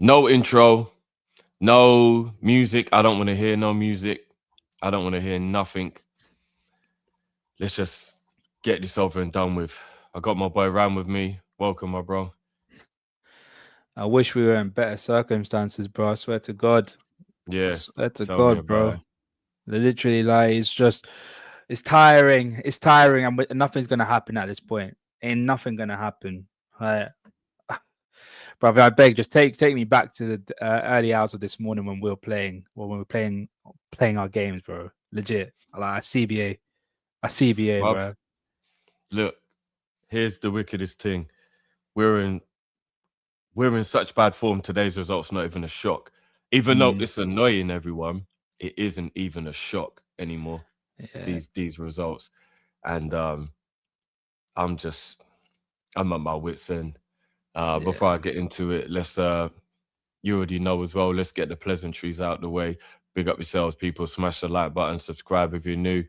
No intro, no music. I don't want to hear no music. I don't want to hear nothing. Let's just get this over and done with. I got my boy Ram with me. Welcome, my bro. I wish we were in better circumstances, bro. I swear to God. I Yeah, swear to tell me God, about bro. it. Literally, like, it's tiring. It's tiring, and nothing's gonna happen at this point. Ain't nothing gonna happen. Like, brother, I beg, just take me back to the early hours of this morning when we were playing, or when we were playing our games, bro. Legit, like a CBA, Bruv, bro. look, here's the wickedest thing. We're in we're in such bad form. Today's results not even a shock. Even though Mm, it's annoying everyone, it isn't even a shock anymore. yeah, These results. And I'm just I'm at my wits end. yeah. Before I get into it, let's you already know as well. Let's get the pleasantries out the way. Big up yourselves, people. Smash the like button, subscribe if you're new.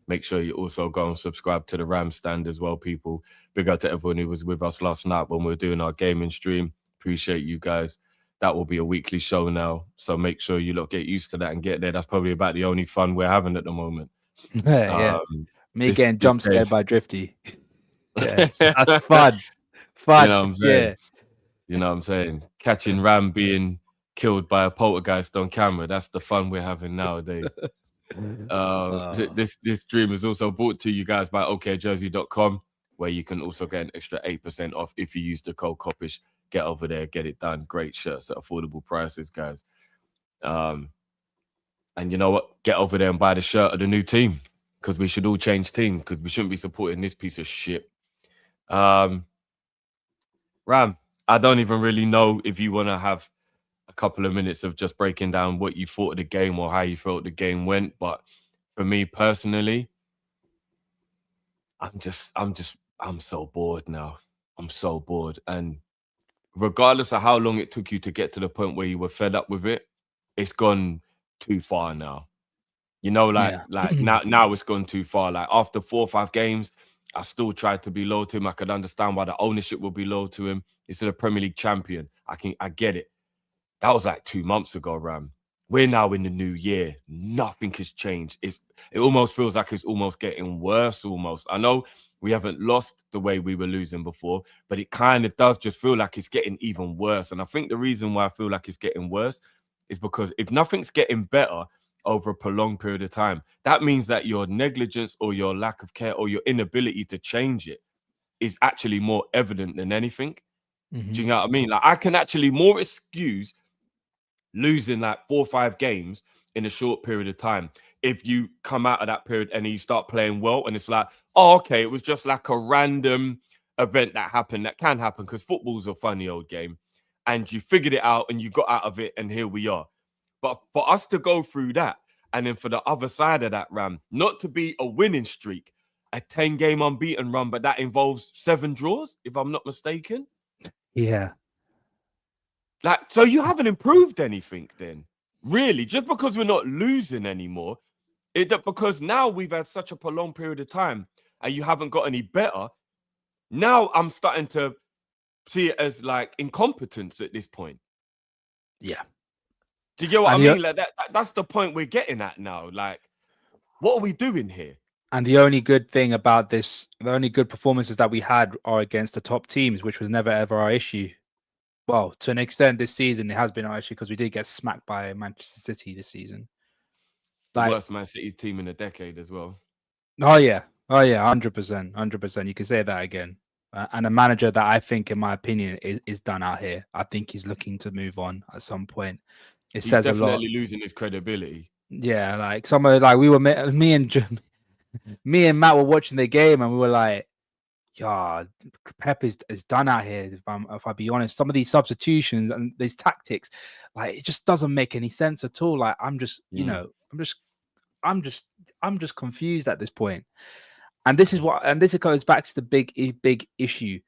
Make sure you also go and subscribe to the Ram Stand as well, people. Big up to everyone who was with us last night when we were doing our gaming stream. Appreciate you guys. That will be a weekly show now. So make sure you lot get used to that and get there. That's probably about the only fun we're having at the moment. Yeah. Um, Me this getting this jump day. scared by Drifty. Yeah, that's fun. You Fun. know what I'm saying? Yeah. You know what I'm saying? Catching Ram being killed by a poltergeist on camera. That's the fun we're having nowadays. Oh, This stream is also brought to you guys by okjersey.com, where you can also get an extra 8% off if you use the code Kopish. Get over there, get it done. Great shirts at affordable prices, guys. Um, and you know what? Get over there and buy the shirt of the new team, because we should all change team, because we shouldn't be supporting this piece of shit. Um, Ram, I don't even really know if you want to have a couple of minutes of just breaking down what you thought of the game or how you felt the game went. But for me personally, I'm so bored now. I'm so bored. And regardless of how long it took you to get to the point where you were fed up with it, it's gone too far now. You know, yeah. like now it's gone too far. Like after 4 or 5 games, I still tried to be low to him. I could understand why the ownership would be low to him. He's a Premier League champion. I get it. That was like 2 months ago, Ram. We're now in the new year. Nothing has changed. It almost feels like it's almost getting worse. Almost. I know we haven't lost the way we were losing before, but it kind of does just feel like it's getting even worse. And I think the reason why I feel like it's getting worse is because if nothing's getting better over a prolonged period of time, that means that your negligence or your lack of care or your inability to change it is actually more evident than anything. Do Hmm. you know what I mean? Like I can actually more excuse losing like 4 or 5 games in a short period of time if you come out of that period and you start playing well and it's like, oh, okay, it was just like a random event that happened. That can happen because football's a funny old game, and you figured it out and you got out of it and here we are. But for us to go through that, and then for the other side of that, Ram, not to be a winning streak, a 10-game unbeaten run, but that involves 7 draws, if I'm not mistaken. Yeah. Like, so you haven't improved anything then, really, just because we're not losing anymore. Because now we've had such a prolonged period of time and you haven't got any better. Now I'm starting to see it as like incompetence at this point. Yeah. Do you get what I And mean? Like that's the point we're getting at now. Like, what are we doing here? the only good thing about this, the only good performances that we had are against the top teams, which was never ever our issue. Well, to an extent, this season it has been our issue because we did get smacked by Manchester City this season. The Like, worst Man City team in a decade as well. oh yeah, 100%, 100%. You can say that again. And a manager that I think, in my opinion, is done out here. I think he's looking to move on at some point. It He's says a lot. definitely losing his credibility. Yeah, like some of like we were me and me and Matt were watching the game and we were like, yeah, Pep is done out here. If I be honest, some of these substitutions and these tactics, like it just doesn't make any sense at all. Like I'm just, Mm, I'm just, I'm just confused at this point. And this is what, and this goes back to the big issue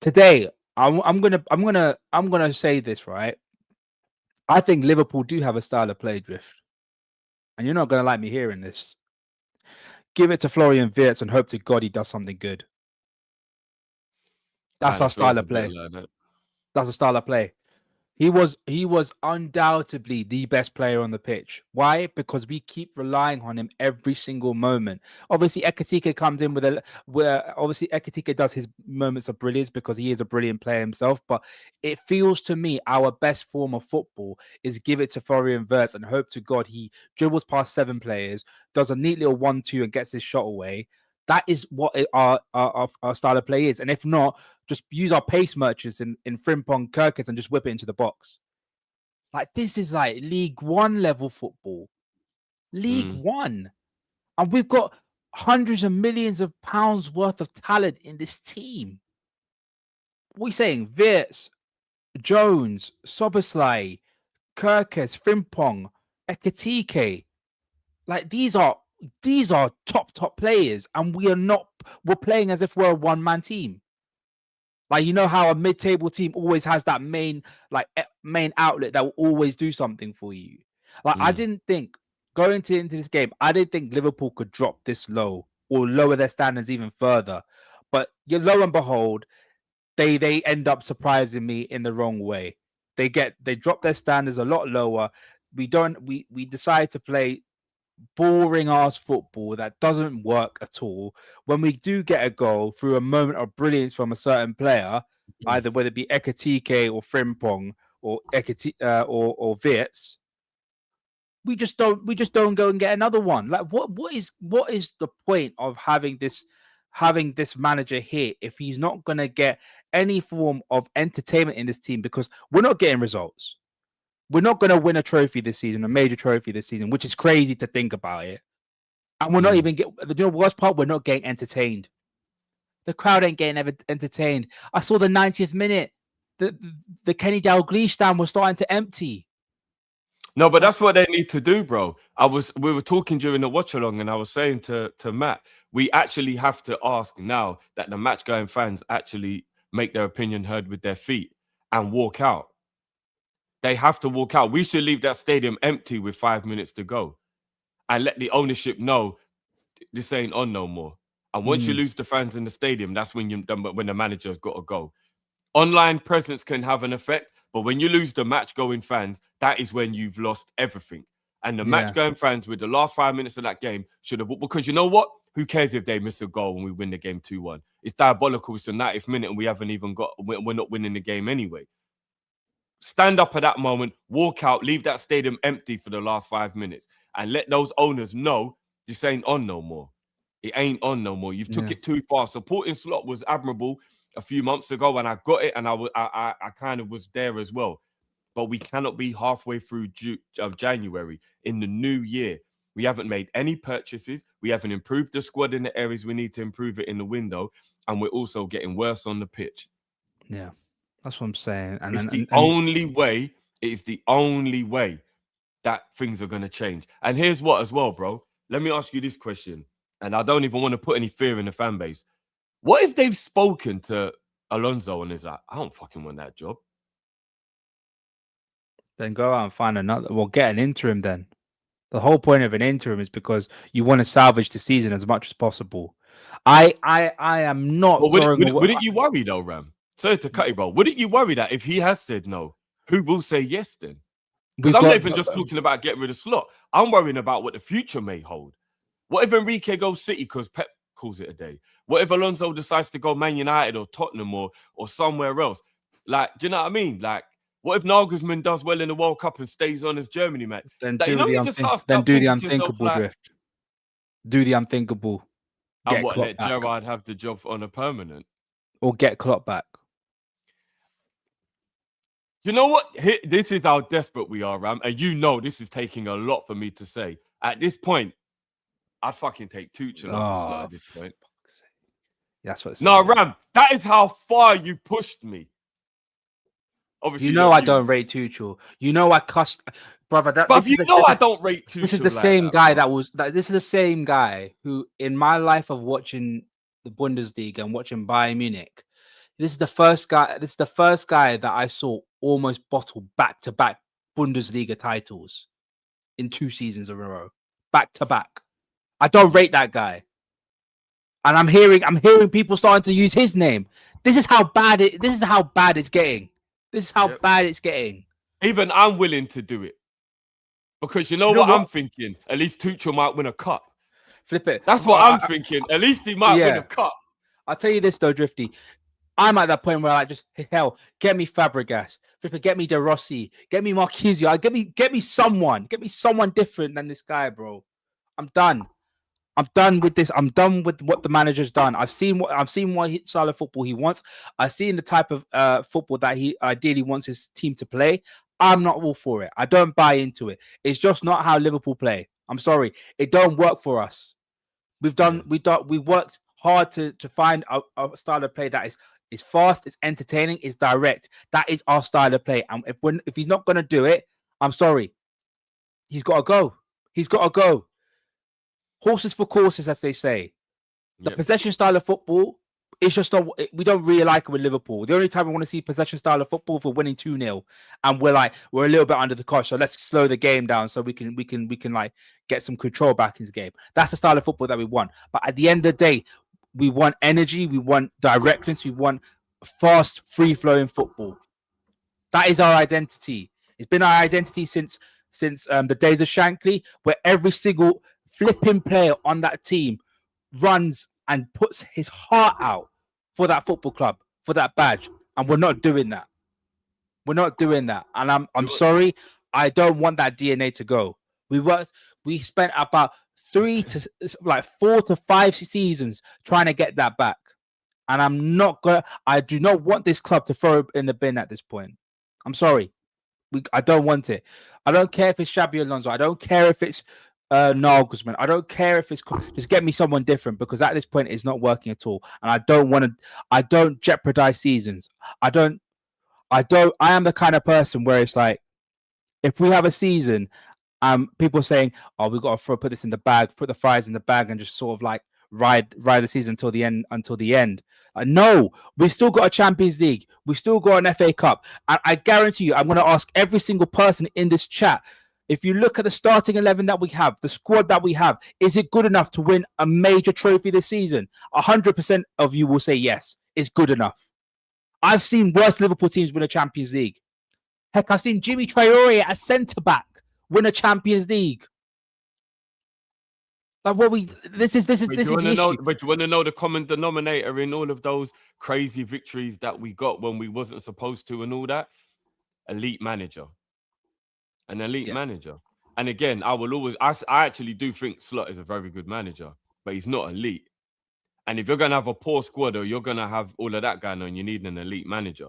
today. I'm gonna say this right. I think Liverpool do have a style of play, Drift, and you're not gonna like me hearing this. Give it to Florian Wirtz and hope to God he does something good. That's kind our of style feels a of bit play. like that. That's a style of play. He was undoubtedly the best player on the pitch. Why? Because we keep relying on him every single moment. Obviously, Ekatike comes in where obviously Ekatike does his moments of brilliance because he is a brilliant player himself. But it feels to me our best form of football is give it to Florian Wirtz and hope to God he dribbles past 7 players, does a neat little 1-2 and gets his shot away. That is what our style of play is. And if not, just use our pace merchants in Frimpong, Kirkis and just whip it into the box. Like, this is like League One level football. League One. And we've got hundreds of millions of pounds worth of talent in this team. What are you saying? Wirtz, Jones, Soboslai, Kirkis, Frimpong, Ekatike. Like, these are top players, and we're playing as if we're a one-man team. Like, you know how a mid-table team always has that main outlet that will always do something for you. Like, I didn't think going into this game, I didn't think Liverpool could drop this low or lower their standards even further. But lo and behold, they end up surprising me in the wrong way. They drop their standards a lot lower. We decide to play boring ass football that doesn't work at all. When we do get a goal through a moment of brilliance from a certain player, either whether it be Ekatike or Frimpong or or Wirtz, we just don't go and get another one. Like, what is the point of having this manager here if he's not gonna get any form of entertainment in this team? Because we're not getting results. We're not going to win a trophy this season, a major trophy this season, which is crazy to think about it. And we're not even the worst part, we're not getting entertained. The crowd ain't getting entertained. I saw the 90th minute, the Kenny Dalglish stand was starting to empty. No, but that's what they need to do, bro. We were talking during the watch along, and I was saying to Matt, we actually have to ask now that the match going fans actually make their opinion heard with their feet and walk out. They have to walk out. We should leave that stadium empty with 5 minutes to go and let the ownership know this ain't on no more. And once you lose the fans in the stadium, that's when the manager's got to go. Online presence can have an effect, but when you lose the match-going fans, that is when you've lost everything. And the match-going fans with the last 5 minutes of that game should have... Because you know what? Who cares if they miss a goal and we win the game 2-1? It's diabolical. It's the 90th minute and we haven't even got... We're not winning the game anyway. Stand up at that moment, walk out, leave that stadium empty for the last 5 minutes and let those owners know this ain't on no more. It ain't on no more. You've took it too far. Supporting Slot was admirable a few months ago and I got it and I kind of was there as well. But we cannot be halfway through January in the new year. We haven't made any purchases. We haven't improved the squad in the areas we need to improve it in the window. And we're also getting worse on the pitch. Yeah. That's what I'm saying. And it's the only way that things are going to change. And here's what as well, bro. Let me ask you this question. And I don't even want to put any fear in the fan base. What if they've spoken to Alonso and is like, I don't fucking want that job? Then go out and find another. Well, get an interim then. The whole point of an interim is because you want to salvage the season as much as possible. I am not... Well, wouldn't you worry though, Ram? Sorry to cut you, bro. Wouldn't you worry that if he has said no, who will say yes then? Because I'm not even just talking about getting rid of Slot. I'm worrying about what the future may hold. What if Enrique goes City because Pep calls it a day? What if Alonso decides to go Man United or Tottenham or somewhere else? Like, do you know what I mean? Like, what if Nagelsmann does well in the World Cup and stays on as Germany, man? Then do the unthinkable, Drift. Do the unthinkable. And what, let Gerrard have the job on a permanent? Or get Klopp back. You know what? This is how desperate we are, Ram. And you know this is taking a lot for me to say. At this point, I'd fucking take Tuchel at this point. That's what it's No, Ram, that is how far you pushed me. Obviously, you know I don't rate Tuchel. You know I cussed, brother. I don't rate Tuchel. This is the same guy this is the same guy who, in my life of watching the Bundesliga and watching Bayern Munich, this is the first guy that I saw almost bottle back-to-back Bundesliga titles in 2 seasons in a row. Back-to-back. I don't rate that guy. And I'm hearing people starting to use his name. This is how bad it's getting. This is how bad it's getting. Even I'm willing to do it. Because you know what I'm thinking? At least Tuchel might win a cup. Flip it. That's what I'm thinking. At least he might win a cup. I'll tell you this though, Drifty. I'm at that point where I just hell, get me Fabregas, Flip it, get me De Rossi, get me Marquisio, get me someone different than this guy, bro. I'm done. I'm done with this. I'm done with what the manager's done. I've seen what style of football he wants. I've seen the type of football that he ideally wants his team to play. I'm not all for it. I don't buy into it. It's just not how Liverpool play. I'm sorry. It don't work for us. We've worked hard to find a style of play that is fast, it's entertaining, it's direct. That is our style of play. And if he's not gonna do it, I'm sorry. He's got to go. He's got to go. Horses for courses, as they say. The possession style of football is just not. We don't really like it with Liverpool. The only time we want to see possession style of football for winning 2-0, and we're a little bit under the cosh. So let's slow the game down so we can like get some control back in the game. That's the style of football that we want. But at the end of the day, we want energy, we want directness, we want fast, free flowing football. That is our identity. It's been our identity since the days of Shankly, where every single flipping player on that team runs and puts his heart out for that football club, for that badge. And we're not doing that. We're not doing that. And I'm sorry. I don't want that DNA to go. We spent about 4 to 5 seasons trying to get that back. And I do not want this club to throw it in the bin at this point. I'm sorry. I don't want it. I don't care if it's Xabi Alonso. I don't care if it's Nagelsmann. I don't care if it's just get me someone different, because at this point it's not working at all. And I don't jeopardize seasons. I am the kind of person where it's like, if we have a season, people saying, oh, we've got to put this in the bag, put the fries in the bag and just sort of like ride the season until the end. No, we've still got a Champions League. We've still got an FA Cup. And I guarantee you, I'm going to ask every single person in this chat, if you look at the starting 11 that we have, the squad that we have, is it good enough to win a major trophy this season? 100% of you will say yes, it's good enough. I've seen worse Liverpool teams win a Champions League. Heck, I've seen Jimmy Traore at centre-back win a Champions League. Like, this is the issue. But you want to know the common denominator in all of those crazy victories that we got when we wasn't supposed to and all that? Elite manager. An elite manager. And again, I actually do think Slot is a very good manager, but he's not elite. And if you're going to have a poor squad or you're going to have all of that going on, you need an elite manager.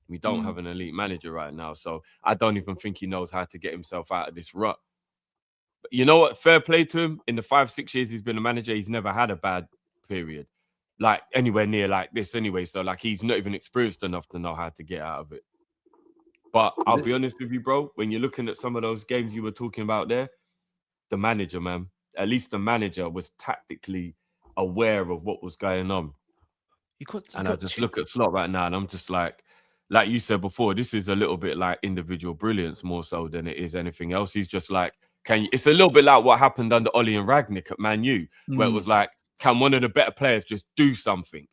We don't have an elite manager right now. So I don't even think he knows how to get himself out of this rut. But you know what? Fair play to him. In the 5-6 years he's been a manager, he's never had a bad period. Like anywhere near like this anyway. So like he's not even experienced enough to know how to get out of it. But I'll be honest with you, bro. When you're looking at some of those games you were talking about there, the manager, man, at least the manager was tactically aware of what was going on. I just look at Slot right now and I'm just like you said before, this is a little bit like individual brilliance more so than it is anything else. He's just like, it's a little bit like what happened under Ollie and Ragnick at Man U, where it was like, can one of the better players just do something?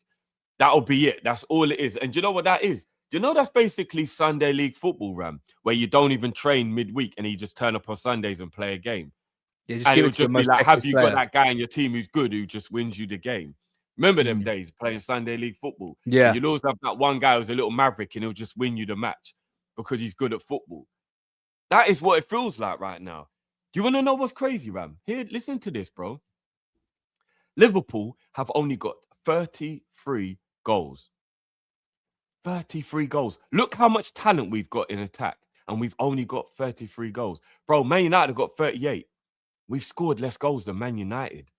That'll be it. That's all it is. And do you know what that is? Do you know that's basically Sunday League football, Ram, where you don't even train midweek and you just turn up on Sundays and play a game? Yeah, and it'll just be like, have you got that guy in your team who's good, who just wins you the game? Remember them days playing Sunday League football? Yeah. And you'll always have that one guy who's a little maverick and he'll just win you the match because he's good at football. That is what it feels like right now. Do you want to know what's crazy, Ram? Here, listen to this, bro. Liverpool have only got 33 goals. 33 goals. Look how much talent we've got in attack, and we've only got 33 goals. Bro, Man United have got 38. We've scored less goals than Man United.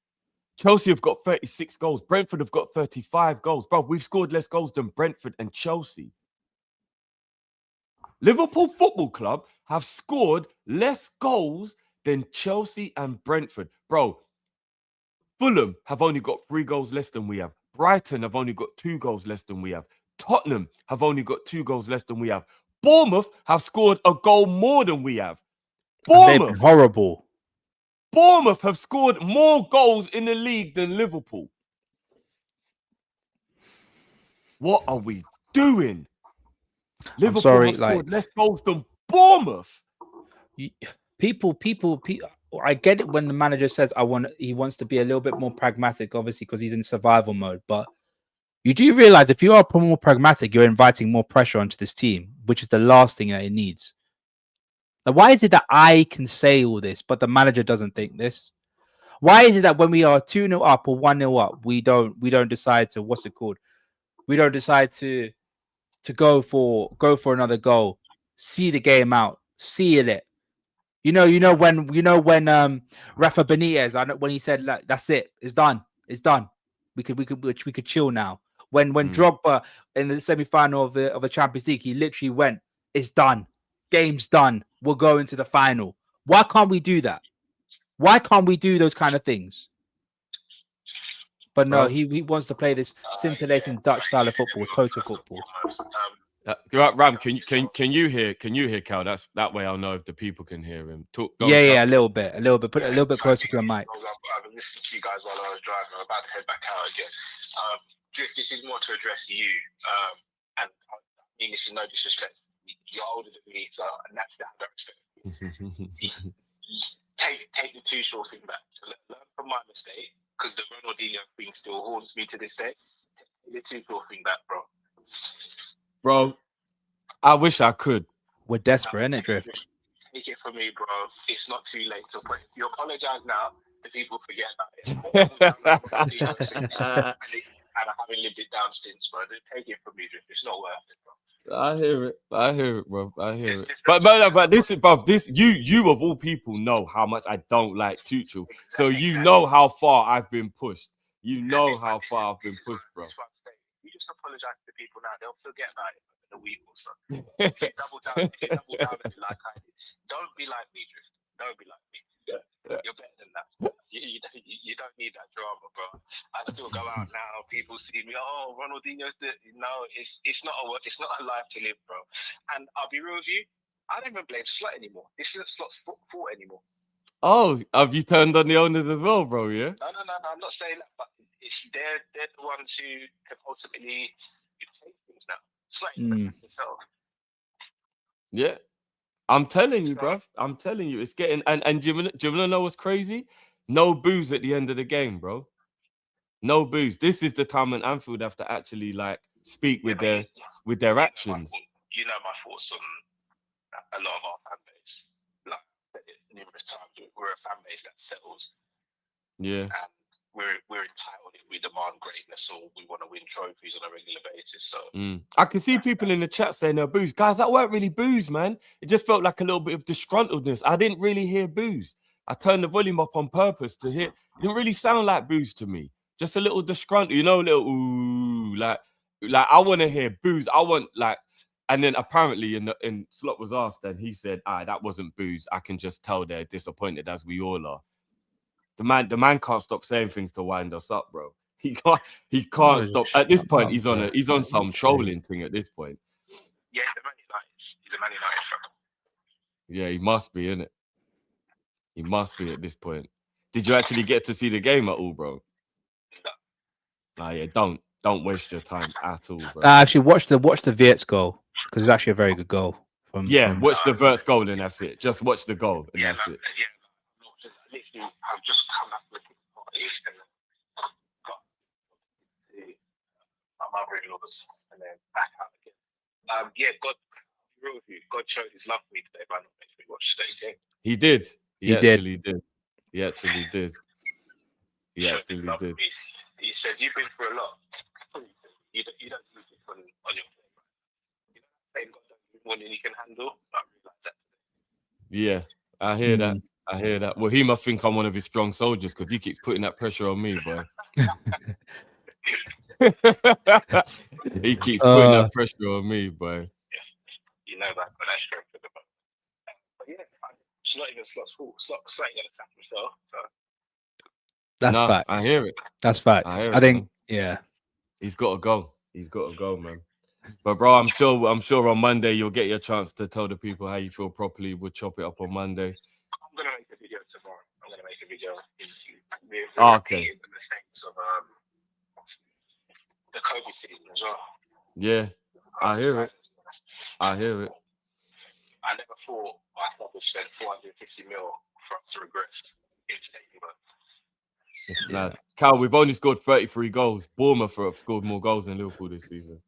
Chelsea have got 36 goals. Brentford have got 35 goals. Bro, we've scored less goals than Brentford and Chelsea. Liverpool Football Club have scored less goals than Chelsea and Brentford. Bro, Fulham have only got 3 goals less than we have. Brighton have only got 2 goals less than we have. Tottenham have only got 2 goals less than we have. Bournemouth have scored a goal more than we have. They've been horrible. Bournemouth have scored more goals in the league than Liverpool. What are we doing? Liverpool have scored less goals than Bournemouth. People. I get it when the manager says he wants to be a little bit more pragmatic, obviously, because he's in survival mode. But you do realize if you are more pragmatic, you're inviting more pressure onto this team, which is the last thing that it needs. Now, why is it that I can say all this, but the manager doesn't think this? Why is it that when we are 2-0 up or 1-0 up, we don't decide to We don't decide to go for another goal, see the game out, seal it. You know when Rafa Benitez, when he said like, that's it, it's done, we could chill now. When Drogba in the semi-final of the Champions League, he literally went, it's done, game's done, we'll go into the final. Why can't we do that? Why can't we do those kind of things? But no, he wants to play this scintillating Dutch style of football, total football. Ram, can you hear Cal? That way I'll know if the people can hear him. Talk. Yeah, a little bit. Put it a little bit closer to the mic. I've been listening to you guys while I was driving. I'm about to head back out again. This is more to address you, and I mean this is no disrespect. You're older than me, so naturally I have respect. Take the too short thing back. Learn from my mistake, because the Ronaldinho thing still haunts me to this day. Take the too short thing back, bro. Bro, I wish I could. We're desperate, innit, Drift? Take it from me, bro. It's not too late to pray. If you apologize now, the people forget about it. And I haven't lived it down since, bro. Take it from me, Drift. It's not worth it, bro. I hear it, bro. I hear it. But this is, bro. This you of all people know how much I don't like Tuchel. So you know how far I've been pushed. You know how far I've been pushed, bro. You just apologize to the people now. They'll forget about it in a week or so. If you double down on it like I did. Don't be like me, Drift. Don't be like me. You're better than that. You don't need that drama, bro. I still go out now. People see me. Oh, Ronaldinho's no. It's not a life to live, bro. And I'll be real with you. I don't even blame Slot anymore. This isn't Slot's fault anymore. Oh, have you turned on the owners as well, bro? Yeah. No. I'm not saying that, but they're the ones who have ultimately take things now. Slot himself. Yeah. I'm telling you, bruv. I'm telling you, it's getting and do you want to know what's crazy? No booze at the end of the game, bro. No booze. This is the time when Anfield have to actually like speak with their actions. You know my thoughts on a lot of our fan base. Like numerous times, we're a fan base that settles. Yeah. And we're entitled if we demand greatness or we want to win trophies on a regular basis. So I can see people in the chat saying they're booze. Guys, that weren't really booze, man. It just felt like a little bit of disgruntledness. I didn't really hear booze. I turned the volume up on purpose to hear. It didn't really sound like booze to me. Just a little disgruntled, a little ooh, like I want to hear booze. I want like, and then apparently in Slot was asked and he said, that wasn't booze. I can just tell they're disappointed as we all are. The man can't stop saying things to wind us up, bro. He can't stop. At this point, he's on some trolling thing at this point. Yeah, he's a Man United fan. Yeah, he must be, innit? He must be at this point. Did you actually get to see the game at all, bro? No. Yeah, don't waste your time at all, bro. Actually, watch the Wirtz goal because it's actually a very good goal. Watch the Wirtz goal and that's it. Just watch the goal and that's it. Yeah. Literally, I've just come back from the party and got my mother-in-law's and then back out again. God showed his love for me today by not making me watch today's game. He did. He actually did. He said, "You've been through a lot. You don't do this on your plate. You know, same God don't give more than he can handle. I realize that today." Yeah, I hear that. I hear that. Well, he must think I'm one of his strong soldiers because he keeps putting that pressure on me, boy. He keeps putting that pressure on me, boy. Yes, you know that, but that's strength for the moment. But yeah, it's not even Slot's fault. Slot ain't gonna sack himself. So. That's fact. I hear it. That's fact. I think, man. Yeah. He's got to go. Man. But bro, I'm sure on Monday you'll get your chance to tell the people how you feel properly. We'll chop it up on Monday. I'm gonna make a video tomorrow. I'm gonna make a video okay. In the sense of the Kopish season as well. Yeah, I hear it. I never thought my club would spend 450 mil for us to regress in stadium. Yeah. Cal, we've only scored 33 goals. Bournemouth have scored more goals than Liverpool this season.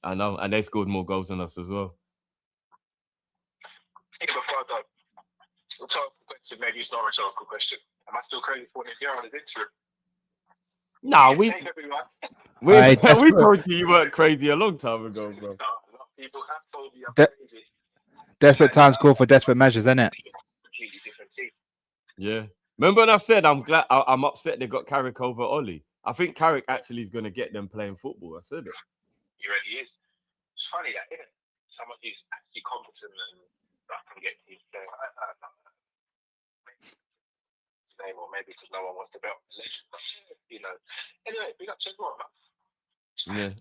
I know, and they scored more goals than us as well. Yeah, before I go, rhetorical question, maybe it's not a rhetorical question. Am I still crazy for Nigeria on his interim? Nah, we told you weren't crazy a long time ago, bro. A lot of people have told me I'm crazy. Desperate times call for desperate measures, isn't it? Completely different team. Yeah. Remember when I said I'm upset they got Carrick over Ollie? I think Carrick actually is going to get them playing football. I said it. He really is. It's funny that, isn't it? Someone who's actually competent and that can get his name, or maybe because no one wants to bet on the legend. But, you know. Anyway, big up to everyone, man. Yeah.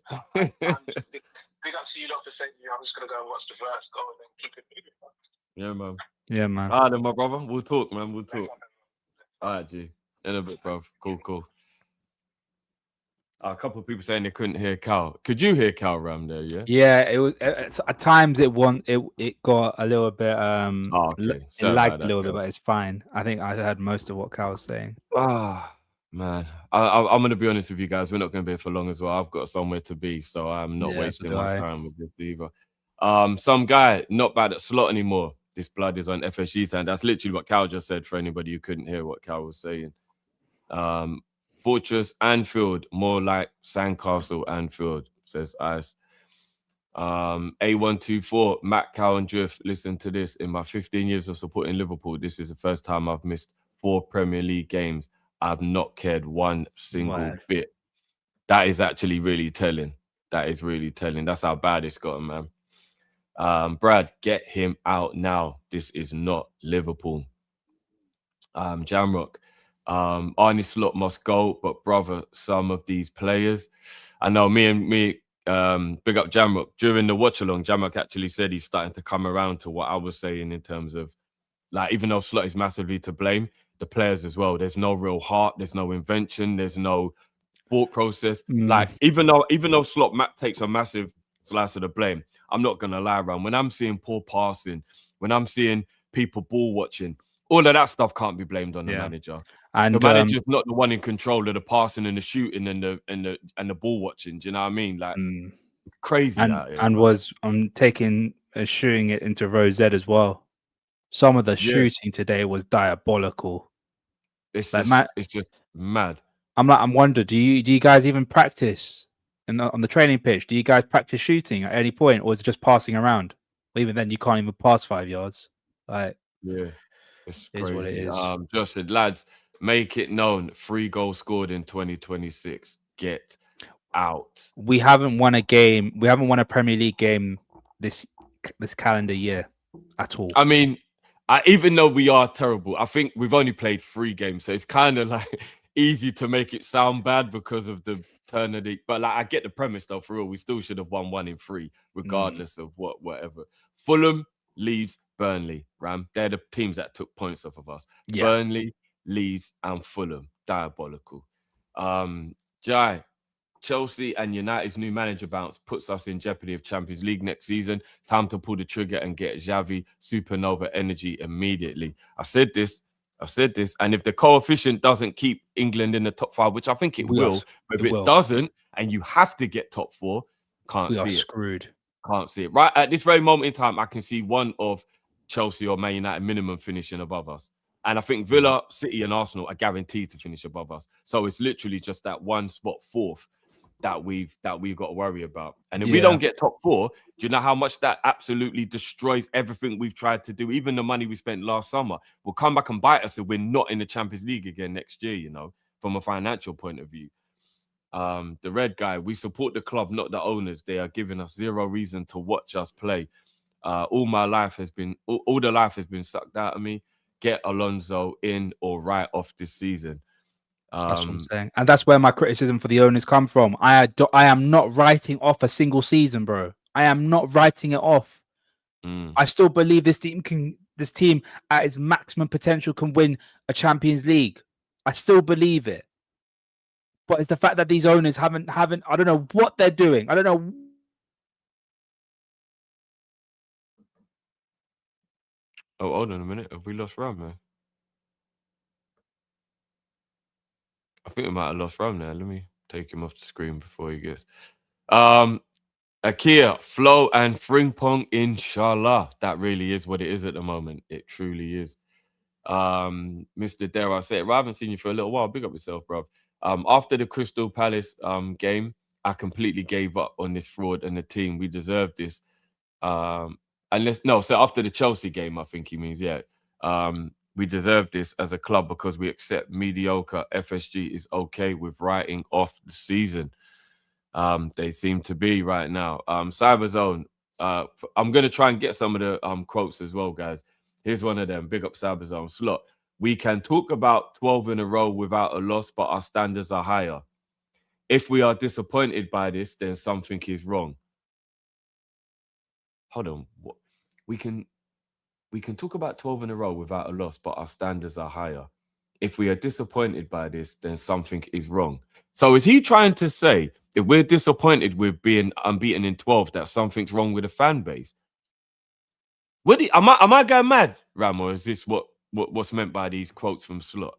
Big up to you lot for saying I'm just going to go and watch the first goal and then keep it moving. Yeah, man. Yeah, man. All right, then, my brother. We'll talk, man. We'll talk. All right, G. In a bit, bro. Cool. A couple of people saying they couldn't hear Cal. Could you hear Cal Ram there? Yeah. Yeah, it was at times it got a little bit okay. it lagged a little bit, but it's fine. I think I heard most of what Cal was saying. Man, I'm gonna be honest with you guys. We're not gonna be here for long as well. I've got somewhere to be, so I'm not wasting my time with this either. Some guy not bad at slot anymore. This blood is on FSG's hand. That's literally what Cal just said. For anybody who couldn't hear what Cal was saying. Fortress Anfield, more like Sandcastle Anfield, says Ice. A124, Matt Cow and Drift, listen to this. In my 15 years of supporting Liverpool, this is the first time I've missed 4 Premier League games. I've not cared one single bit. That is actually really telling. That is really telling. That's how bad it's gotten, man. Brad, get him out now. This is not Liverpool. Jamrock, Arnie Slot must go, but brother, some of these players, I know me, big up Jamrock. During the watch along, Jamrock actually said he's starting to come around to what I was saying in terms of, like, even though Slot is massively to blame, the players as well. There's no real heart, there's no invention, there's no thought process. Like, even though Slot takes a massive slice of the blame, I'm not gonna lie, around when I'm seeing poor passing, when I'm seeing people ball watching, all of that stuff can't be blamed on the manager. And the manager's not the one in control of the passing and the shooting and the ball watching. Do you know what I mean? Like, it's crazy out here. And was shooting it into Rose Z as well. Some of the shooting today was diabolical. It's just mad. I'm wondering, do you guys even practice on the training pitch? Do you guys practice shooting at any point, or is it just passing around? Well, even then, you can't even pass 5 yards. Like, it's crazy. What it is. Josh said, lads, make it known. 3 goals scored in 2026. Get out. We haven't won a game. We haven't won a Premier League game this calendar year at all. I mean, even though we are terrible, I think we've only played 3 games, so it's kind of like easy to make it sound bad because of the turn of the. But like, I get the premise though. For real, we still should have won 1 in 3, regardless of whatever. Fulham, Leeds, Burnley, Ram. They're the teams that took points off of us. Yeah. Burnley, Leeds, and Fulham. Diabolical. Jai, Chelsea and United's new manager bounce puts us in jeopardy of Champions League next season. Time to pull the trigger and get Xavi supernova energy immediately. I said this, and if the coefficient doesn't keep England in the top 5, which I think it will, but if it doesn't, and you have to get top 4, can't see it. Screwed. Can't see it. Right at this very moment in time, I can see one of Chelsea or Man United minimum finishing above us. And I think Villa, City, and Arsenal are guaranteed to finish above us. So it's literally just that one spot 4th that we've got to worry about. And if we don't get top 4, do you know how much that absolutely destroys everything we've tried to do? Even the money we spent last summer will come back and bite us if we're not in the Champions League again next year, you know, from a financial point of view. The red guy, we support the club, not the owners. They are giving us 0 reason to watch us play. All the life has been sucked out of me. Get Alonso in or write off this season. That's what I'm saying, and that's where my criticism for the owners come from. I am not writing off a single season, bro. I am not writing it off. I still believe this team at its maximum potential can win a Champions League. I still believe it, but it's the fact that these owners haven't. I don't know what they're doing. I don't know Oh, hold on a minute. Have we lost Ram, man? I think we might have lost Ram there. Let me take him off the screen before he gets. Akia, Flow, and Frimpong, inshallah. That really is what it is at the moment. It truly is. Mr. Dare I say it, I haven't seen you for a little while. Big up yourself, bro. After the Crystal Palace game, I completely gave up on this fraud and the team. We deserve this. So after the Chelsea game, I think he means, yeah. We deserve this as a club because we accept mediocre. FSG is okay with writing off the season. They seem to be right now. Cyberzone. I'm gonna try and get some of the quotes as well, guys. Here's one of them. Big up Cyberzone. Slot. We can talk about 12 in a row without a loss, but our standards are higher. If we are disappointed by this, then something is wrong. Hold on. What? We can talk about 12 in a row without a loss, but our standards are higher. If we are disappointed by this, then something is wrong. So is he trying to say if we're disappointed with being unbeaten in 12, that something's wrong with the fan base? Am I going mad, Ram, or is this what's meant by these quotes from Slot?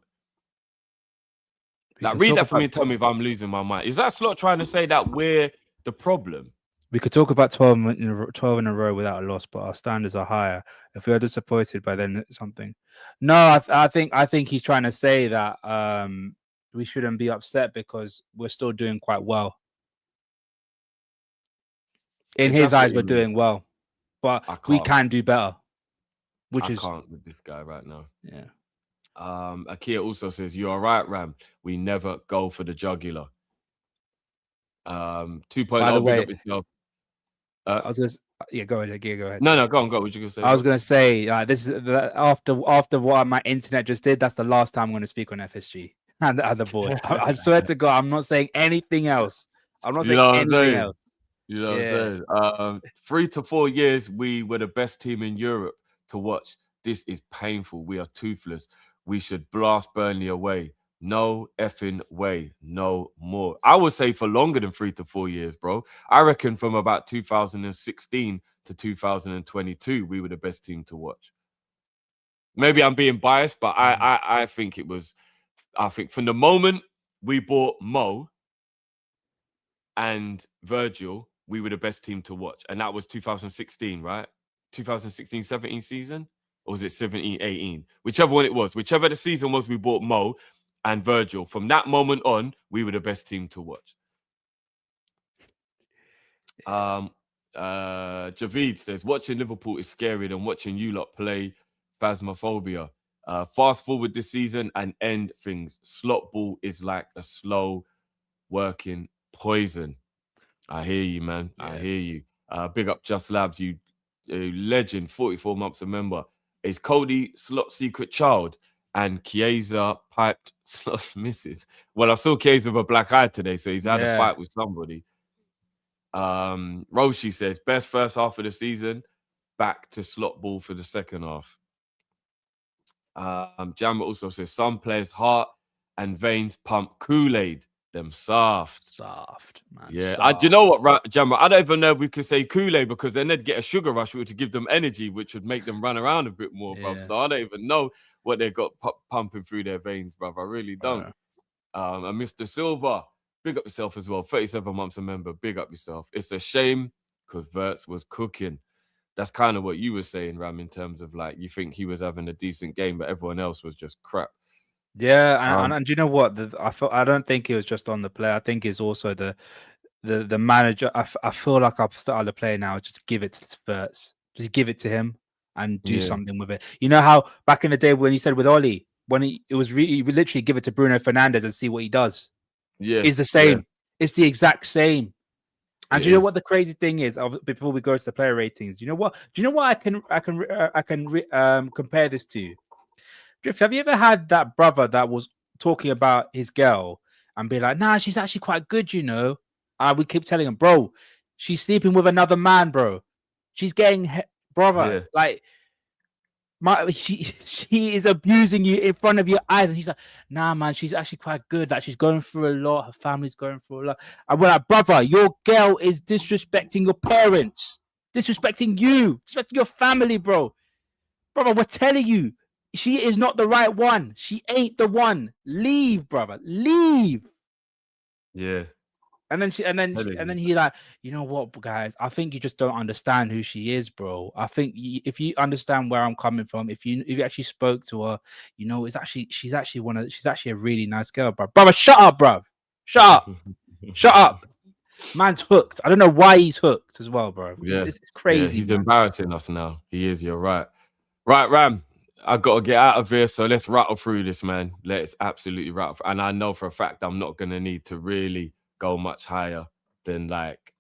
Like, read that for me and tell me if I'm losing my mind. Is that Slot trying to say that we're the problem? We could talk about 12 in a row without a loss, but our standards are higher. If we are disappointed by then something. No, I think he's trying to say that we shouldn't be upset because we're still doing quite well. In his eyes, we're doing well, but we can do better. I can't with this guy right now. Yeah. Akia also says, "You are right, Ram. We never go for the jugular." 2.0. By the way, I was just go ahead. Go ahead. No, go on. Go. What you gonna say? I was gonna say this is after what my internet just did. That's the last time I'm gonna speak on FSG and the other board. I swear to God, I'm not saying anything else. I'm not saying anything else. You know what I'm saying? 3 to 4 years, we were the best team in Europe to watch. This is painful. We are toothless. We should blast Burnley away. No effing way. No more. I would say for longer than 3 to 4 years, bro. I reckon from about 2016 to 2022, we were the best team to watch. Maybe I'm being biased, but I think it was. I think from the moment we bought Mo and Virgil, we were the best team to watch. And that was 2016, right? 2016-17 season? Or was it 17-18? Whichever one it was. Whichever the season was, we bought Mo and Virgil. From that moment on, we were the best team to watch. Javid says, watching Liverpool is scarier than watching you lot play Phasmophobia. Fast forward this season and end things. Slot ball is like a slow working poison. I hear you, man. Yeah. I hear you. Big up Just Labs, you legend, 44 months a member. Is Cody Slot's secret child and Chiesa piped Slot's missus? Well, I saw Chiesa with a black eye today, so he's had a fight with somebody. Roshi says, best first half of the season, back to Slot ball for the second half. Jammer also says, some players' heart and veins pump Kool-Aid. Them soft, man. Yeah, do you know what, Jammer? I don't even know if we could say Kool-Aid because then they'd get a sugar rush, which would give them energy, which would make them run around a bit more, bro. So I don't even know what they got pumping through their veins, bro. I really don't. And Mr. Silver, big up yourself as well. 37 months a member, big up yourself. It's a shame because Verts was cooking. That's kind of what you were saying, Ram, in terms of like you think he was having a decent game, but everyone else was just crap. Yeah, and do you know what? I don't think it was just on the play. I think it's also the manager. I feel like I've started to play now. Just give it to Verts. Just give it to him and do something with it. You know how back in the day when you said with Oli, when he literally give it to Bruno Fernandes and see what he does. Yeah, it's the same. Yeah. It's the exact same. And do you know what the crazy thing is? Before we go to the player ratings, do you know what I can compare this to? Drift, have you ever had that brother that was talking about his girl and be like, nah, she's actually quite good, you know? We keep telling him, bro, she's sleeping with another man, bro. She's getting, brother, like, she is abusing you in front of your eyes. And he's like, nah, man, she's actually quite good. Like, she's going through a lot. Her family's going through a lot. And we're like, brother, your girl is disrespecting your parents, disrespecting you, disrespecting your family, bro. Brother, we're telling you, she is not the right one. She ain't the one. Leave, brother. Leave. Yeah. And then he like, you know what, guys? I think you just don't understand who she is, bro. I think if you understand where I'm coming from, if you actually spoke to her, you know, she's actually a really nice girl, bro. Brother, shut up, bro. Shut up. Shut up. Man's hooked. I don't know why he's hooked as well, bro. Yeah. It's crazy. Yeah, he's man. embarrassing us now. He is. You're right. Right, Ram. I got to get out of here, so let's rattle through this, man. Let's absolutely rattle. And I know for a fact I'm not going to need to really go much higher than like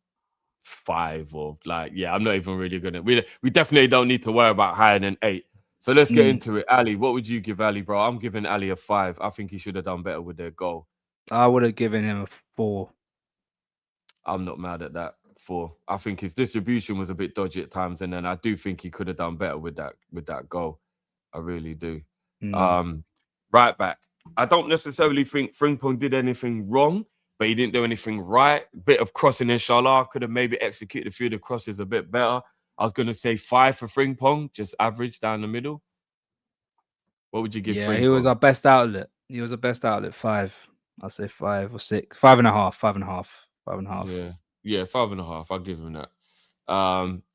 5 or like, yeah, I'm not even really going to. We definitely don't need to worry about higher than 8. So let's get into it. Ali, what would you give Ali, bro? I'm giving Ali a 5. I think he should have done better with their goal. I would have given him a 4. I'm not mad at that. 4. I think his distribution was a bit dodgy at times, and then I do think he could have done better with that goal. I really do. Right back. I don't necessarily think Frimpong did anything wrong, but he didn't do anything right. Bit of crossing, inshallah. Could have maybe executed a few of the crosses a bit better. I was going to say 5 for Frimpong, just average down the middle. What would you give Frimpong? He was our best outlet. 5. I'll say 5 or 6. 5.5. 5.5. Yeah, 5.5. I'll give him that.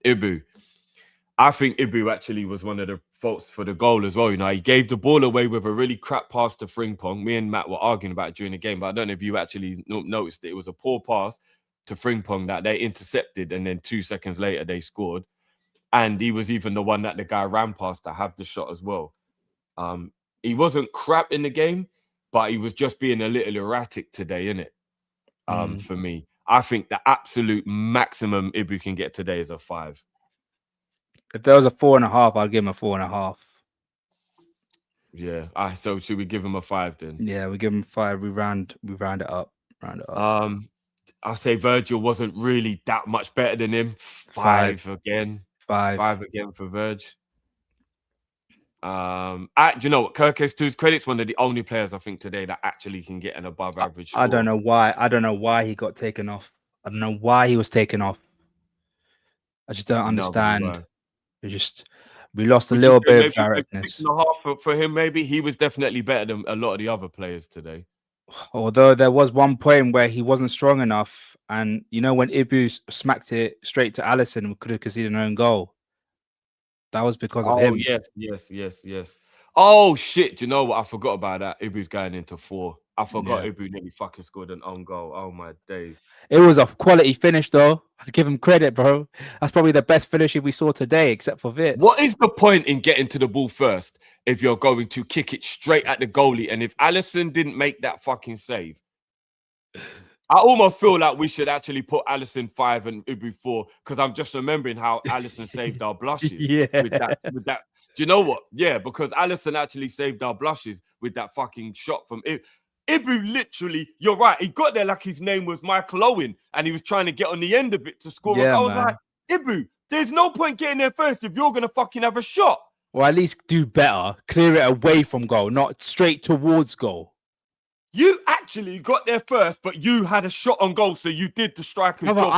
Ibu. I think Ibu actually was one of the faults for the goal as well. You know, he gave the ball away with a really crap pass to Frimpong. Me and Matt were arguing about it during the game, but I don't know if you actually noticed it. It was a poor pass to Frimpong that they intercepted, and then 2 seconds later they scored. And he was even the one that the guy ran past to have the shot as well. He wasn't crap in the game, but he was just being a little erratic today, innit? For me. I think the absolute maximum Ibu can get today is a 5. If there was a 4.5, I'd give him a 4.5. Yeah. So should we give him a 5 then? Yeah, we give him 5. We round it up. I'll say Virgil wasn't really that much better than him. 5 again. 5 again for Virg. Do you know what? Kirkes, to his credit, is one of the only players I think today that actually can get an above average score. I don't know why he got taken off. I don't know why he was taken off. I just don't understand. We lost a little bit of directness. 6.5 for him, maybe. He was definitely better than a lot of the other players today. Although there was one point where he wasn't strong enough, and you know when Ibu smacked it straight to Alisson, we could have conceded an own goal. That was because of him. Yes. Oh shit! Do you know what? I forgot about that. Ibu's going into 4. I forgot Ibu nearly fucking scored an own goal. Oh my days! It was a quality finish, though. I give him credit, bro. That's probably the best finishing we saw today, except for Vitz. What is the point in getting to the ball first if you're going to kick it straight at the goalie? And if Alisson didn't make that fucking save, I almost feel like we should actually put Alisson 5 and Ibu 4, because I'm just remembering how Alisson saved our blushes. With that. Do you know what? Yeah, because Alisson actually saved our blushes with that fucking shot from Ibu. Ibu literally, you're right. He got there like his name was Michael Owen, and he was trying to get on the end of it to score. I was like, Ibu, there's no point getting there first if you're gonna fucking have a shot. Or at least do better. Clear it away from goal, not straight towards goal. You actually got there first, but you had a shot on goal, so you did the striker's job for him.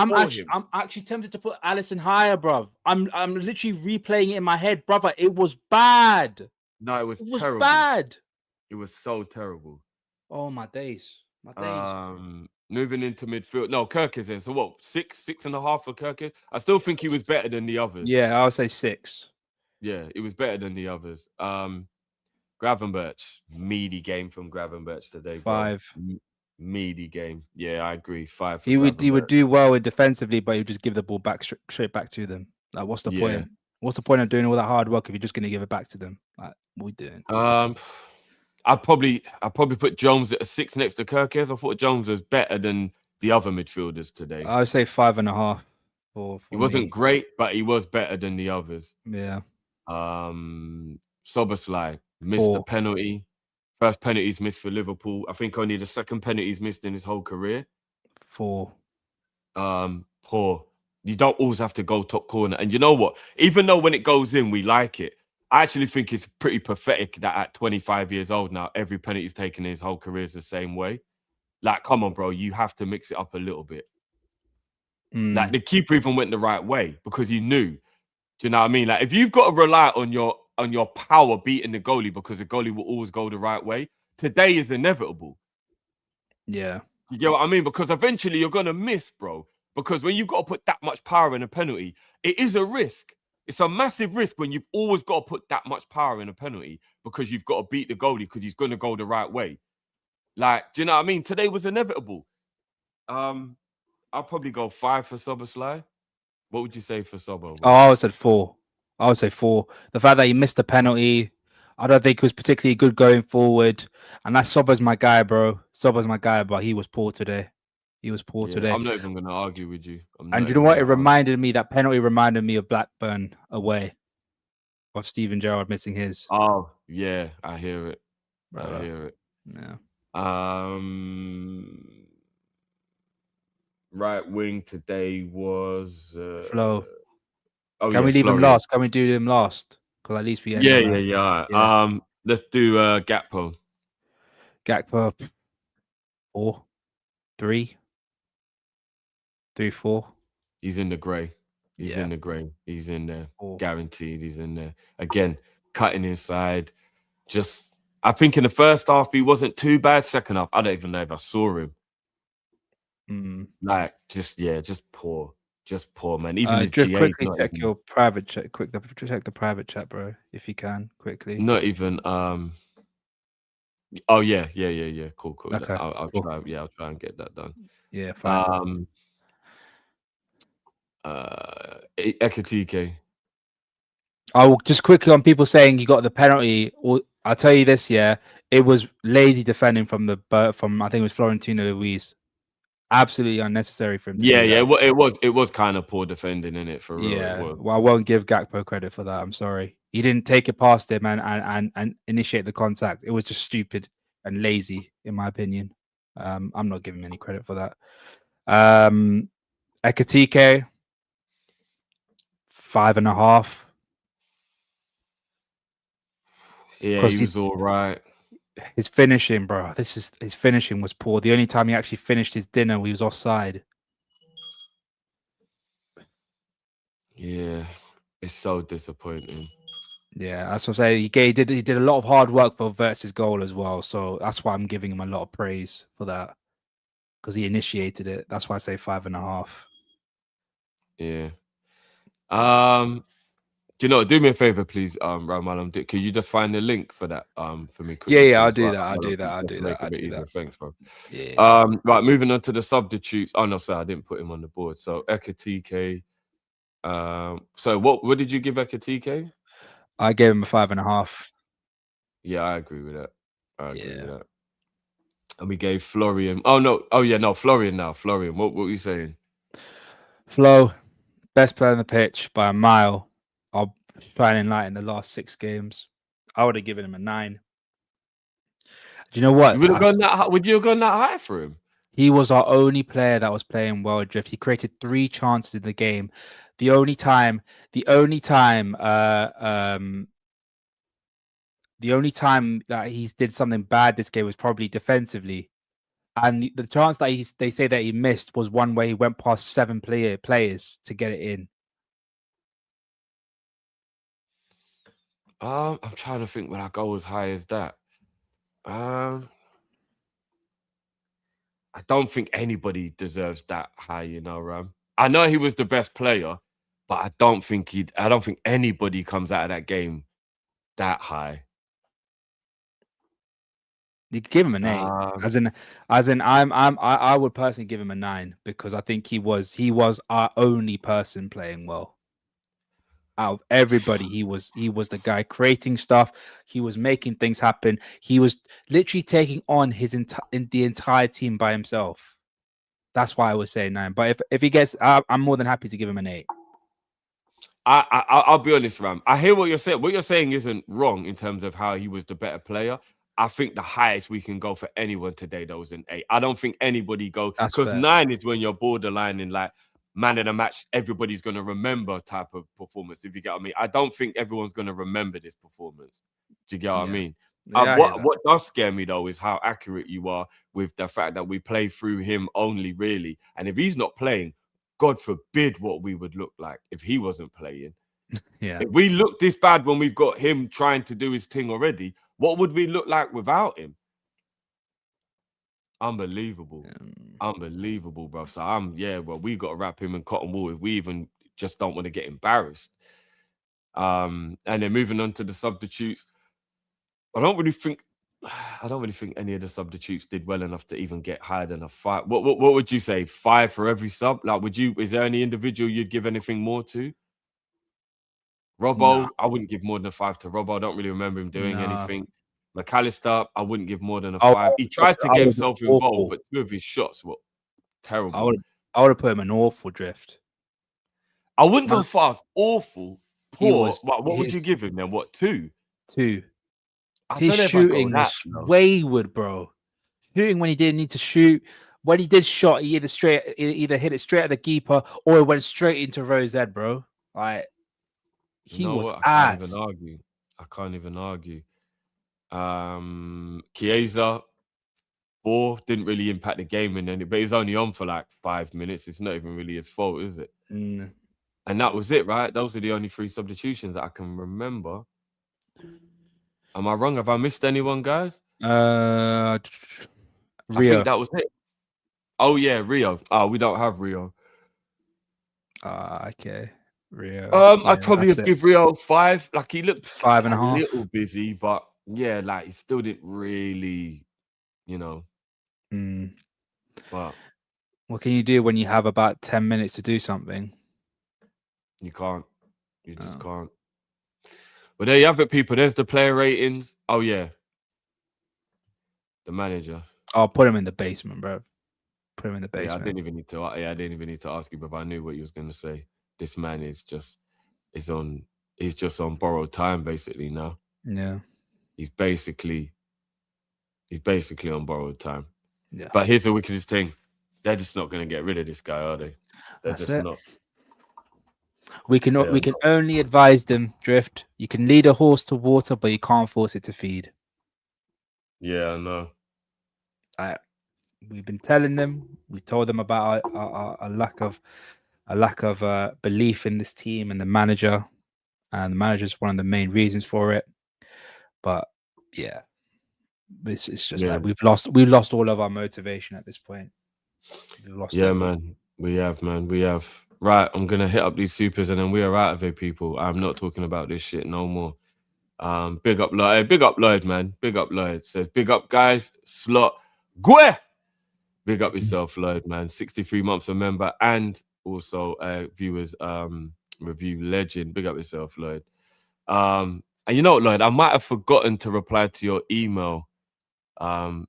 I'm actually tempted to put Alisson higher, bruv. I'm literally replaying it in my head, brother. It was bad. No, it was terrible. Bad. It was so terrible. Oh my days. Moving into midfield. No, Kirkes in. So what? 6.5 for Kirkes. I still think he was better than the others. Yeah, I'll say 6. Yeah, it was better than the others. Gravenberch, meaty game from Gravenberch today. 5. Meaty game. Yeah, I agree. 5. He would do well with defensively, but he would just give the ball back straight back to them. Like, what's the point? What's the point of doing all that hard work if you're just going to give it back to them? Like, what are we doing? I'd probably put Jones at a 6 next to Kirkes. I thought Jones was better than the other midfielders today. I would say 5.5. He wasn't great, but he was better than the others. Yeah. Soboslai missed the penalty. First penalties missed for Liverpool. I think only the second penalty he's missed in his whole career. 4. Poor. You don't always have to go top corner. And you know what? Even though when it goes in, we like it. I actually think it's pretty pathetic that at 25 years old now, every penalty he's taken in his whole career is the same way. Like, come on, bro. You have to mix it up a little bit. Like, the keeper even went the right way because he knew. Do you know what I mean? Like, if you've got to rely on your on your power beating the goalie because the goalie will always go the right way. Today is inevitable. Yeah. You get what I mean? Because eventually you're gonna miss, bro. Because when you've got to put that much power in a penalty, it is a risk. It's a massive risk when you've always got to put that much power in a penalty because you've got to beat the goalie because he's gonna go the right way. Like, do you know what I mean? Today was inevitable. I'll probably go 5 for Szoboszlai. What would you say for Sobo? Oh, I would say 4. I would say 4. The fact that he missed the penalty, I don't think he was particularly good going forward. And that Sobo's my guy, bro. Sobo's my guy, but he was poor today. He was poor today. I'm not even going to argue with you. And you know what? It reminded me, that penalty reminded me of Blackburn away, of Steven Gerrard missing his. Oh, yeah, I hear it. Brother. I hear it. Yeah. Right wing today was Flo. Oh, Can we leave him last? Can we do him last? Because at least we yeah. Let's do Gakpo. Gakpo 4, 3, 4. He's in the grey. He's in the grey. He's in there. Guaranteed he's in there. Again, cutting inside. Just, I think in the first half he wasn't too bad. Second half, I don't even know if I saw him. Like, just poor. Just poor, man. Even his just GA quickly check your private chat. Check the private chat, bro, if you can, quickly. Not even oh yeah. Cool. Okay, I'll cool. try. Yeah, I'll try and get that done. Yeah, fine. Ekitike. I'll just quickly on people saying you got the penalty. I'll tell you this, yeah, it was lazy defending from I think it was Florentino Luis. Absolutely unnecessary for him to do that. It was kind of poor defending in it for real. Yeah, well, I won't give Gakpo credit for that. I'm sorry. He didn't take it past him and initiate the contact. It was just stupid and lazy, in my opinion. I'm not giving him any credit for that. Ekitike, 5.5. Yeah, he was all right. His finishing, bro. His finishing was poor. The only time he actually finished his dinner, he was offside. Yeah, it's so disappointing. Yeah, that's what I'm saying. He did a lot of hard work for Verts' goal as well. So that's why I'm giving him a lot of praise for that, because he initiated it. That's why I say 5.5. Yeah. Do you know? Do me a favor, please, Ramalam. Could you just find the link for that for me? Yeah, I'll do that. I'll do that. Thanks, bro. Yeah. Right, moving on to the substitutes. Oh no, sorry, I didn't put him on the board. So Ekitike. So what did you give Ekitike? I gave him a 5.5. Yeah, I agree with that. I agree with that. And we gave Florian. Florian now. Florian, what were you saying? Flo, best player on the pitch by a mile. I'll shining light in the last 6 games. I would have given him a 9. Do you know what? Would you have gone that high for him? He was our only player that was playing well drift. He created 3 chances in the game. The only time that he did something bad this game was probably defensively. And the chance that they say that he missed was one where he went past 7 players to get it in. I'm trying to think when I go as high as that. I don't think anybody deserves that high, you know, Ram. I know he was the best player, but I don't think anybody comes out of that game that high. You could give him an 8. I would personally give him a 9 because I think he was our only person playing well. Out of everybody, he was the guy creating stuff. He was making things happen. He was literally taking on the entire team by himself. That's why I would say 9. But if he gets, I'm more than happy to give him an 8. I'll be honest, Ram. I hear what you're saying. What you're saying isn't wrong in terms of how he was the better player. I think the highest we can go for anyone today, though, was an 8. I don't think anybody goes, because 9 is when you're borderline in like man of the match, everybody's going to remember type of performance, if you get what I mean. I don't think everyone's going to remember this performance. Do you get what I mean? What does scare me, though, is how accurate you are with the fact that we play through him only, really. And if he's not playing, God forbid what we would look like if he wasn't playing. Yeah. If we look this bad when we've got him trying to do his thing already, what would we look like without him? Unbelievable. Unbelievable, bro. So well, we got to wrap him in cotton wool if we even just don't want to get embarrassed. And then moving on to the substitutes, I don't really think any of the substitutes did well enough to even get higher than a 5. What would you say? 5 for every sub? Like, is there any individual you'd give anything more to? Robbo, Nah. I wouldn't give more than a 5 to Robbo. I don't really remember him doing Nah. anything. McAllister, I wouldn't give more than a 5. He tries to get himself involved, but 2 of his shots were terrible. I would have put him in awful drift. I wouldn't go as far as awful. Poor. What would you give him then? What, 2? 2. I His don't know if I'd go shooting that, was wayward, bro. Shooting when he didn't need to shoot. When he did shot, he either hit it straight at the keeper or it went straight into Rose's head, bro. Like, he was ass. I can't even argue. Chiesa, 4, didn't really impact the game in any, but he was only on for like 5 minutes. It's not even really his fault, is it? Mm. And that was it, right? Those are the only 3 substitutions that I can remember. Am I wrong? Have I missed anyone, guys? Rio. I think that was it. Oh yeah, Rio. Oh, we don't have Rio. Okay. Rio. I'd probably give Rio 5. Like, he looked 5.5. a little busy, but yeah, like he still didn't really, But what can you do when you have about 10 minutes to do something? You can't. You just can't. But there you have it, people. There's the player ratings. Oh yeah, the manager. I'll put him in the basement, bro. Put him in the basement. Yeah, I didn't even need to ask you, but I knew what you was going to say. This man is just on borrowed time basically now. Yeah. He's basically on borrowed time. Yeah. But here's the wickedest thing. They're just not going to get rid of this guy, are they? That's not. We can only advise them, Drift. You can lead a horse to water, but you can't force it to feed. Yeah, I know. We've been telling them. We told them about a lack of belief in this team and the manager, and the manager is one of the main reasons for it. But yeah, it's just that we've lost all of our motivation at this point. Man. We have. Right, I'm gonna hit up these supers and then we are out of here, people. I'm not talking about this shit no more. Big up Lloyd, man. Big up Lloyd. Says big up guys. Slot. Gue. Big up yourself, Lloyd, man. 63 months a member and also viewers review legend. Big up yourself, Lloyd. And you know what, Lloyd, I might have forgotten to reply to your email. I'm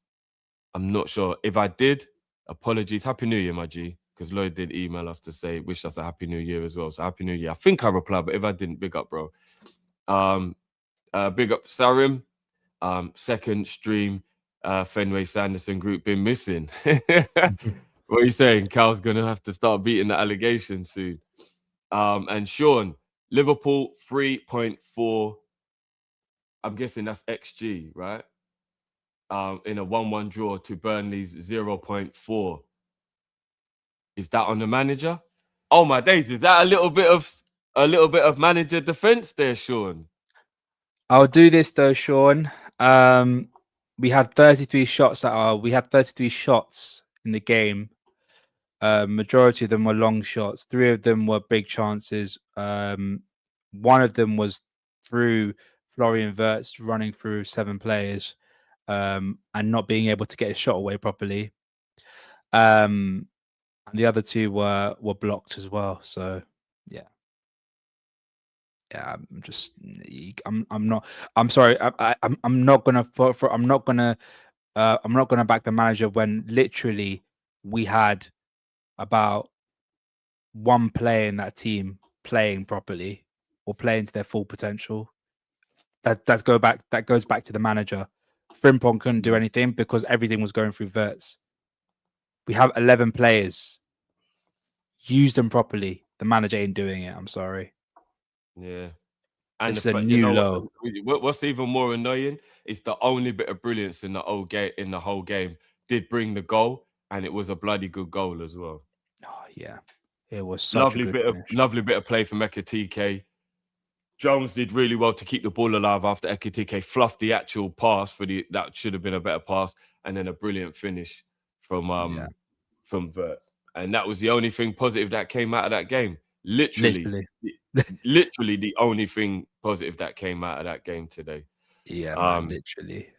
not sure. If I did, apologies. Happy New Year, my G. Because Lloyd did email us to say, wish us a Happy New Year as well. So Happy New Year. I think I replied, but if I didn't, big up, bro. Big up Sarim. Second stream, Fenway Sanderson group been missing. What are you saying? Cal's going to have to start beating the allegation soon. And Sean, Liverpool 3.4. I'm guessing that's XG, right? In a 1-1 draw to Burnley's 0.4. Is that on the manager? Oh my days! Is that a little bit of manager defense there, Sean? I'll do this though, Sean. We had 33 shots in the game. Majority of them were long shots. 3 of them were big chances. One of them was through Florian Wirtz running through 7 players and not being able to get his shot away properly. And the other 2 were blocked as well. So yeah, I'm sorry. I'm not gonna back the manager when literally we had about 1 player in that team playing properly or playing to their full potential. That goes back to the manager. Frimpong couldn't do anything because everything was going through Wirtz. We have 11 players. Use them properly. The manager ain't doing it. I'm sorry. Yeah. And it's a new low. What's even more annoying is the only bit of brilliance in the whole game did bring the goal, and it was a bloody good goal as well. Oh yeah, it was such lovely bit of play from Meka TK. Jones did really well to keep the ball alive after Ekitike fluffed the actual pass that should have been a better pass, and then a brilliant finish from Wirtz. And that was the only thing positive that came out of that game. Literally the only thing positive that came out of that game today. Yeah, man, literally.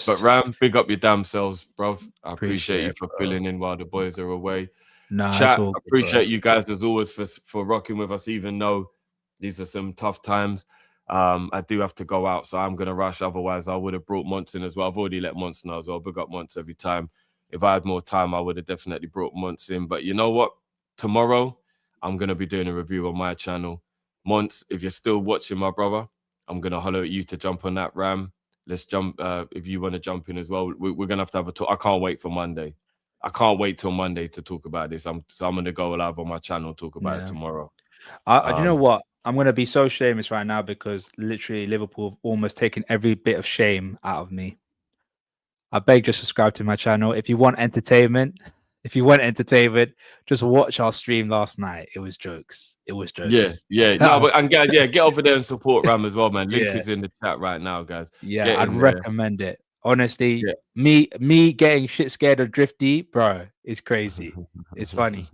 But Ram, big up your damn selves, bro. I appreciate you for bro. filling in while the boys are away. Nah, Chat, appreciate you guys as always for rocking with us, even though these are some tough times. I do have to go out, so I'm gonna rush. Otherwise, I would have brought Monts in as well. I've already let Monts know as well. Big up Monts every time. If I had more time, I would have definitely brought Monts in. But you know what? Tomorrow, I'm gonna be doing a review on my channel. Monts, if you're still watching, my brother, I'm gonna holler at you to jump on that, Ram. Let's jump. If you want to jump in as well, we're gonna have to have a talk. I can't wait for Monday. I can't wait till Monday to talk about this. I'm gonna go live on my channel, talk about it tomorrow. You know what? I'm gonna be so shameless right now because literally Liverpool have almost taken every bit of shame out of me. I beg, just subscribe to my channel. If you want entertainment, just watch our stream last night. It was jokes. Yeah. No, but get over there and support Ram as well, man. Link is in the chat right now, guys. Yeah, I'd recommend it. Honestly, me getting shit scared of Drifty, bro, is crazy. It's funny.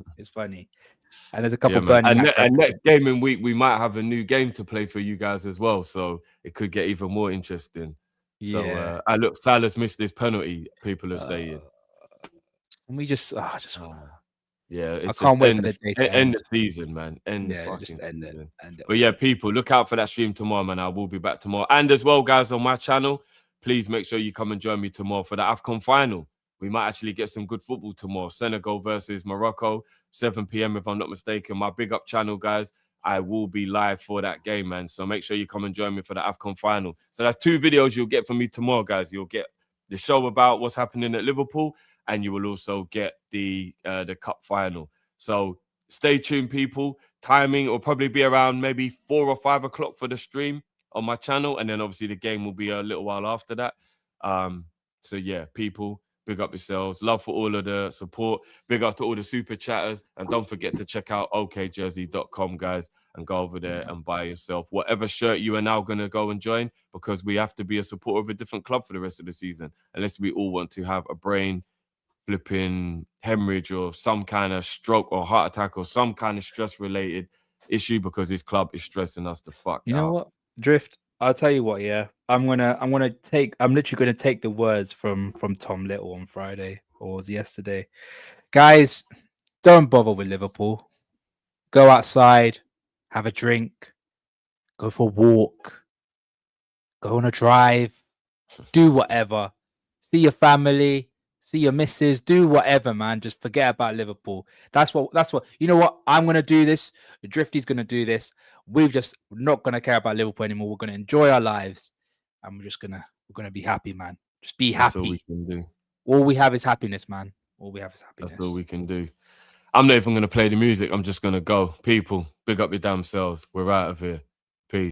And there's a couple Burnley. And next gaming week, we might have a new game to play for you guys as well. So it could get even more interesting. So look, Silas missed this penalty, people are saying. And we just yeah, I can't wait for the day to end the season, man. End it. But yeah, people, look out for that stream tomorrow, man. I will be back tomorrow. And as well, guys, on my channel, please make sure you come and join me tomorrow for the AFCON final. We might actually get some good football tomorrow. Senegal versus Morocco, 7 p.m. if I'm not mistaken. My big up channel, guys. I will be live for that game, man. So make sure you come and join me for the AFCON final. So that's 2 videos you'll get from me tomorrow, guys. You'll get the show about what's happening at Liverpool, and you will also get the cup final. So stay tuned, people. Timing will probably be around maybe 4 or 5 o'clock for the stream on my channel, and then obviously the game will be a little while after that. So yeah, people, big up yourselves. Love for all of the support. Big up to all the super chatters, and don't forget to check out okjersey.com, guys, and go over there and buy yourself whatever shirt you are now going to go and join, because we have to be a supporter of a different club for the rest of the season, unless we all want to have a brain flipping hemorrhage or some kind of stroke or heart attack or some kind of stress related issue, because this club is stressing us the fuck out. You know what, Drift? I'll tell you what, I'm literally gonna take the words from Tom Little on Friday, or was it yesterday? Guys, don't bother with Liverpool. Go outside, have a drink, go for a walk, go on a drive, do whatever. See your family, see your missus, do whatever, man. Just forget about Liverpool. That's what you know what? I'm gonna do this. Drifty's gonna do this. We're not gonna care about Liverpool anymore. We're gonna enjoy our lives, and we're gonna be happy, man. Just be happy. That's all we can do. All we have is happiness, man. All we have is happiness. That's all we can do. I'm not even gonna play the music. I'm just gonna go. People, big up your damn selves. We're out of here.